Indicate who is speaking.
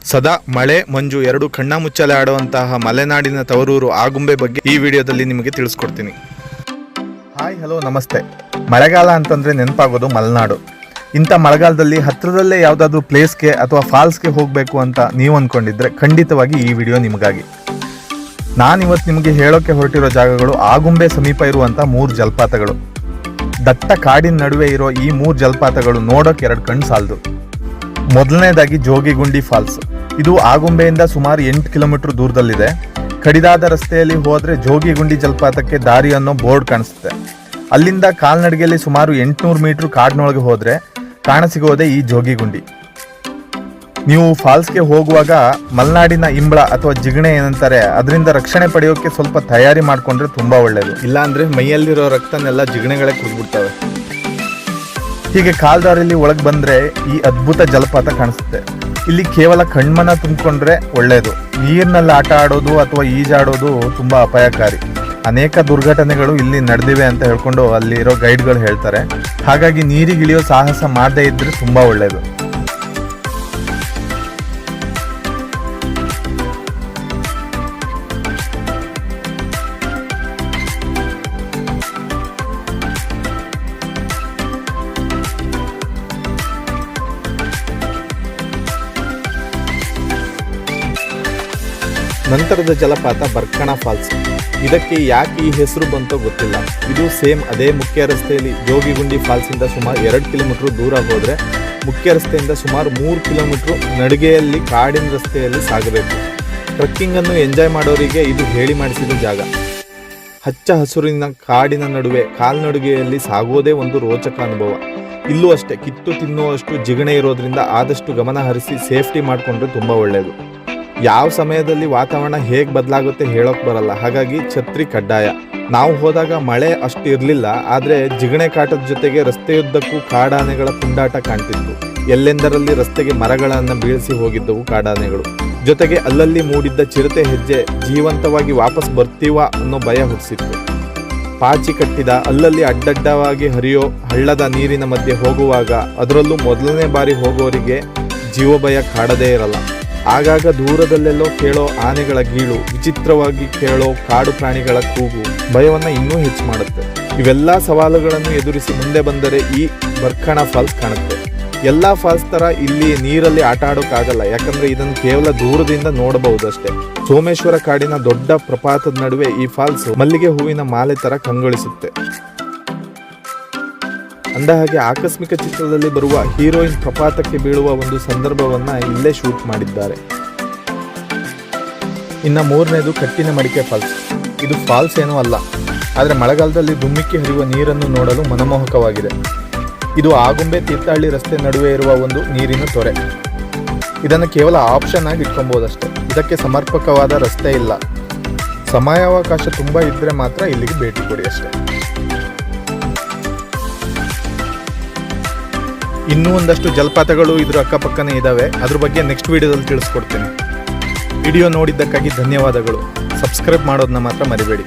Speaker 1: ಸದಾ ಮಳೆ ಮಂಜು ಎರಡು ಕಣ್ಣ ಮುಚ್ಚಲೆ ಆಡುವಂತಹ ಮಲೆನಾಡಿನ ತವರೂರು ಆಗುಂಬೆ ಬಗ್ಗೆ ಈ ವಿಡಿಯೋದಲ್ಲಿ ನಿಮಗೆ ತಿಳಿಸ್ಕೊಡ್ತೀನಿ. ಹಾಯ್ ಹಲೋ ನಮಸ್ತೆ. ಮಳೆಗಾಲ ಅಂತಂದ್ರೆ ನೆನಪಾಗೋದು ಮಲೆನಾಡು. ಇಂಥ ಮಳೆಗಾಲದಲ್ಲಿ ಹತ್ತಿರದಲ್ಲೇ ಯಾವುದಾದ್ರೂ ಪ್ಲೇಸ್ಗೆ ಅಥವಾ ಫಾಲ್ಸ್ಗೆ ಹೋಗಬೇಕು ಅಂತ ನೀವು ಅಂದ್ಕೊಂಡಿದ್ರೆ ಖಂಡಿತವಾಗಿ ಈ ವಿಡಿಯೋ ನಿಮಗಾಗಿ. ನಾನಿವತ್ತು ನಿಮಗೆ ಹೇಳೋಕೆ ಹೊರಟಿರೋ ಜಾಗಗಳು ಆಗುಂಬೆ ಸಮೀಪ ಇರುವಂಥ 3 ಜಲಪಾತಗಳು. ದಟ್ಟ ಕಾಡಿನ ನಡುವೆ ಇರೋ ಈ 3 ಜಲಪಾತಗಳು ನೋಡೋಕೆ 2 ಕಣ್ಣು ಸಾಲದು. ಮೊದಲನೇದಾಗಿ ಜೋಗಿಗುಂಡಿ ಫಾಲ್ಸ್. ಇದು ಆಗುಂಬೆಯಿಂದ ಸುಮಾರು 8 ಕಿಲೋಮೀಟರ್ ದೂರದಲ್ಲಿದೆ. ಕಡಿದಾದ ರಸ್ತೆಯಲ್ಲಿ ಹೋದರೆ ಜೋಗಿಗುಂಡಿ ಜಲಪಾತಕ್ಕೆ ದಾರಿ ಅನ್ನೋ ಬೋರ್ಡ್ ಕಾಣಿಸುತ್ತೆ. ಅಲ್ಲಿಂದ ಕಾಲ್ನಡಿಗೆಯಲ್ಲಿ ಸುಮಾರು 800 ಮೀಟರ್ ಕಾಡಿನೊಳಗೆ ಹೋದರೆ ಕಾಣಸಿಗೋದೆ ಈ ಜೋಗಿಗುಂಡಿ. ನೀವು ಫಾಲ್ಸ್ಗೆ ಹೋಗುವಾಗ ಮಲೆನಾಡಿನ ಇಂಬಳ ಅಥವಾ ಜಿಗಣೆ ಏನಂತಾರೆ, ಅದರಿಂದ ರಕ್ಷಣೆ ಪಡೆಯೋಕೆ ಸ್ವಲ್ಪ ತಯಾರಿ ಮಾಡಿಕೊಂಡ್ರೆ ತುಂಬ ಒಳ್ಳೆಯದು. ಇಲ್ಲಾಂದರೆ ಮೈಯಲ್ಲಿರೋ ರಕ್ತನೆಲ್ಲ ಜಿಗಣೆಗಳೇ ಕುಡಿದ್ಬಿಡ್ತವೆ. ಹೀಗೆ ಕಾಲ್ದಾರಿಯಲ್ಲಿ ಒಳಗೆ ಬಂದರೆ ಈ ಅದ್ಭುತ ಜಲಪಾತ ಕಾಣಿಸುತ್ತೆ. ಇಲ್ಲಿ ಕೇವಲ ಕಣ್ಮನ ತುಂಬಿಕೊಂಡ್ರೆ ಒಳ್ಳೆಯದು. ನೀರಿನಲ್ಲಿ ಆಟ ಆಡೋದು ಅಥವಾ ಈಜಾಡೋದು ತುಂಬ ಅಪಾಯಕಾರಿ. ಅನೇಕ ದುರ್ಘಟನೆಗಳು ಇಲ್ಲಿ ನಡೆದಿವೆ ಅಂತ ಹೇಳ್ಕೊಂಡು ಅಲ್ಲಿರೋ ಗೈಡ್ಗಳು ಹೇಳ್ತಾರೆ. ಹಾಗಾಗಿ ನೀರಿಗಿಳಿಯೋ ಸಾಹಸ ಮಾಡದೇ ಇದ್ರೆ ತುಂಬ ಒಳ್ಳೆಯದು. ನಂತರದ ಜಲಪಾತ ಬರ್ಕಣ ಫಾಲ್ಸ್. ಇದಕ್ಕೆ ಯಾಕೆ ಈ ಹೆಸರು ಬಂತೋ ಗೊತ್ತಿಲ್ಲ. ಇದು ಸೇಮ್ ಅದೇ ಮುಖ್ಯ ರಸ್ತೆಯಲ್ಲಿ ಜೋಗಿಗುಂಡಿ ಫಾಲ್ಸಿಂದ ಸುಮಾರು 2 ಕಿಲೋಮೀಟರ್ ದೂರ ಹೋದರೆ ಮುಖ್ಯ ರಸ್ತೆಯಿಂದ ಸುಮಾರು 3 ಕಿಲೋಮೀಟರ್ ನಡಿಗೆಯಲ್ಲಿ ಕಾಡಿನ ರಸ್ತೆಯಲ್ಲಿ ಸಾಗಬೇಕು. ಟ್ರೆಕ್ಕಿಂಗನ್ನು ಎಂಜಾಯ್ ಮಾಡೋರಿಗೆ ಇದು ಹೇಳಿ ಮಾಡಿಸಿದ ಜಾಗ. ಹಚ್ಚ ಹಸುರಿನ ಕಾಡಿನ ನಡುವೆ ಕಾಲ್ನಡಿಗೆಯಲ್ಲಿ ಸಾಗೋದೇ ಒಂದು ರೋಚಕ ಅನುಭವ. ಇಲ್ಲೂ ಅಷ್ಟೇ, ಕಿತ್ತು ತಿನ್ನುವಷ್ಟು ಜಿಗಣೆ ಇರೋದ್ರಿಂದ ಆದಷ್ಟು ಗಮನ ಹರಿಸಿ ಸೇಫ್ಟಿ ಮಾಡಿಕೊಂಡ್ರೆ ತುಂಬ ಒಳ್ಳೆಯದು. ಯಾವ ಸಮಯದಲ್ಲಿ ವಾತಾವರಣ ಹೇಗೆ ಬದಲಾಗುತ್ತೆ ಹೇಳೋಕೆ ಬರಲ್ಲ. ಹಾಗಾಗಿ ಛತ್ರಿ ಕಡ್ಡಾಯ. ನಾವು ಹೋದಾಗ ಮಳೆ ಅಷ್ಟು ಇರಲಿಲ್ಲ, ಆದರೆ ಜಿಗಣೆ ಕಾಟದ ಜೊತೆಗೆ ರಸ್ತೆಯುದ್ದಕ್ಕೂ ಕಾಡಾನೆಗಳ ಪುಂಡಾಟ ಕಾಣ್ತಿತ್ತು. ಎಲ್ಲೆಂದರಲ್ಲಿ ರಸ್ತೆಗೆ ಮರಗಳನ್ನು ಬೀಳಿಸಿ ಹೋಗಿದ್ದವು ಕಾಡಾನೆಗಳು. ಜೊತೆಗೆ ಅಲ್ಲಲ್ಲಿ ಮೂಡಿದ್ದ ಚಿರತೆ ಹೆಜ್ಜೆ ಜೀವಂತವಾಗಿ ವಾಪಸ್ ಬರ್ತೀವ ಅನ್ನೋ ಭಯ ಹುಟ್ಟಿಸಿತ್ತು. ಪಾಚಿ ಕಟ್ಟಿದ ಅಲ್ಲಲ್ಲಿ ಅಡ್ಡಡ್ಡವಾಗಿ ಹರಿಯೋ ಹಳ್ಳದ ನೀರಿನ ಮಧ್ಯೆ ಹೋಗುವಾಗ, ಅದರಲ್ಲೂ ಮೊದಲನೇ ಬಾರಿ ಹೋಗೋರಿಗೆ ಜೀವಭಯ ಕಾಡದೇ ಇರಲ್ಲ. ಆಗಾಗ ದೂರದಲ್ಲೆಲ್ಲೋ ಕೇಳೋ ಆನೆಗಳ ಗೀಳು, ವಿಚಿತ್ರವಾಗಿ ಕೇಳೋ ಕಾಡು ಪ್ರಾಣಿಗಳ ಕೂಗು ಭಯವನ್ನು ಇನ್ನೂ ಹೆಚ್ಚು ಮಾಡುತ್ತೆ. ಇವೆಲ್ಲ ಸವಾಲುಗಳನ್ನು ಎದುರಿಸಿ ಮುಂದೆ ಬಂದರೆ ಈ ಬರ್ಕಣ ಫಾಲ್ಸ್ ಕಾಣುತ್ತೆ. ಎಲ್ಲ ಫಾಲ್ಸ್ ಥರ ಇಲ್ಲಿ ನೀರಲ್ಲಿ ಆಟ ಆಡೋಕ್ಕಾಗಲ್ಲ, ಯಾಕಂದರೆ ಇದನ್ನು ಕೇವಲ ದೂರದಿಂದ ನೋಡಬಹುದು ಅಷ್ಟೇ. ಸೋಮೇಶ್ವರ ಕಾಡಿನ ದೊಡ್ಡ ಪ್ರಪಾತದ ನಡುವೆ ಈ ಫಾಲ್ಸ್ ಮಲ್ಲಿಗೆ ಹೂವಿನ ಮಾಲೆ ಥರ ಕಂಗೊಳಿಸುತ್ತೆ. ಅಂದ ಹಾಗೆ ಆಕಸ್ಮಿಕ ಚಿತ್ರದಲ್ಲಿ ಬರುವ ಹೀರೋಯಿನ್ ಪ್ರಪಾತಕ್ಕೆ ಬೀಳುವ ಒಂದು ಸಂದರ್ಭವನ್ನ ಇಲ್ಲೇ ಶೂಟ್ ಮಾಡಿದ್ದಾರೆ. ಇನ್ನು 3ನೇದು ಕಟ್ಟಿನ ಮಡಿಕೆ ಫಾಲ್ಸ್. ಇದು ಫಾಲ್ಸ್ ಏನೂ ಅಲ್ಲ, ಆದರೆ ಮಳೆಗಾಲದಲ್ಲಿ ಧುಮ್ಮಿಕ್ಕಿ ಹರಿಯುವ ನೀರನ್ನು ನೋಡಲು ಮನಮೋಹಕವಾಗಿದೆ. ಇದು ಆಗುಂಬೆ ತೀರ್ಥಹಳ್ಳಿ ರಸ್ತೆ ನಡುವೆ ಇರುವ ಒಂದು ನೀರಿನ ತೊರೆ. ಇದನ್ನು ಕೇವಲ ಆಪ್ಷನ್ ಆಗಿ ಇಟ್ಕೊಬೋದಷ್ಟೇ. ಇದಕ್ಕೆ ಸಮರ್ಪಕವಾದ ರಸ್ತೆ ಇಲ್ಲ. ಸಮಯಾವಕಾಶ ತುಂಬ ಇದ್ದರೆ ಮಾತ್ರ ಇಲ್ಲಿಗೆ ಭೇಟಿ ಕೊಡಿ ಅಷ್ಟೇ. ಇನ್ನೂ ಒಂದಷ್ಟು ಜಲಪಾತಗಳು ಇದ್ರ ಅಕ್ಕಪಕ್ಕನೇ ಇದ್ದಾವೆ. ಅದ್ರ ಬಗ್ಗೆ ನೆಕ್ಸ್ಟ್ ವಿಡಿಯೋದಲ್ಲಿ ತಿಳಿಸ್ಕೊಡ್ತೀನಿ. ವಿಡಿಯೋ ನೋಡಿದ್ದಕ್ಕಾಗಿ ಧನ್ಯವಾದಗಳು. ಸಬ್ಸ್ಕ್ರೈಬ್ ಮಾಡೋದನ್ನ ಮಾತ್ರ ಮರಿಬೇಡಿ.